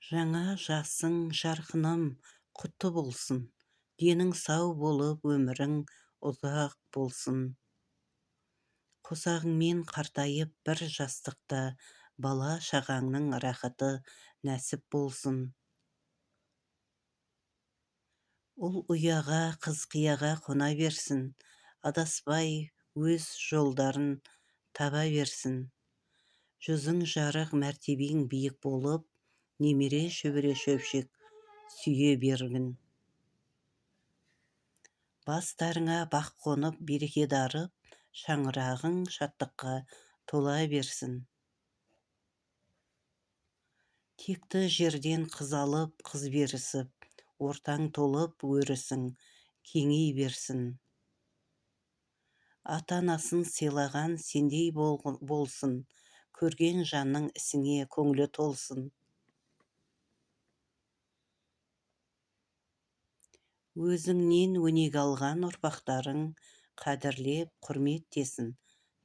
Жаңа жасың жарқыным құтты болсын, денің сау болып өмірің ұзақ болсын. Қосағыңмен қартайып бір жастықта бала шағаңның рахаты нәсіп болсын. Ұл ұяға қыз қияға қона берсін, адаспай өз жолдарын таба берсін. Жүзің жарық мәртебең биік болып, немере шөбере шөпшек сүйе бергін. Бастарыңа бақ қонып береке дарып, шаңырағың шаттыққа тола берсін. Текті жерден қыз алып қыз берісіп, ортаң толып өрісің кеңей берсін. Ата-анасын сыйлаған сендей болсын, көрген жанның ісіңе көңілі толсын. Өзіңнен өнеге алған ұрпақтарың қадірлеп құрметтесін,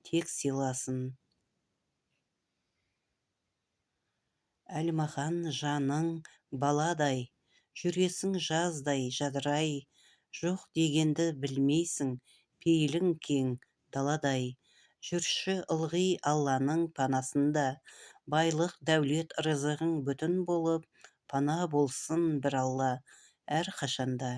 тек сыйласын. Әлмақан жаның баладай, жүресің жаздай жадырай, жоқ дегенді білмейсің, пейілің кең даладай. Жүрші ылғи Алланың панасында, байлық дәулет рызығың бүтін болып, пана болсын бір Алла әрқашанда.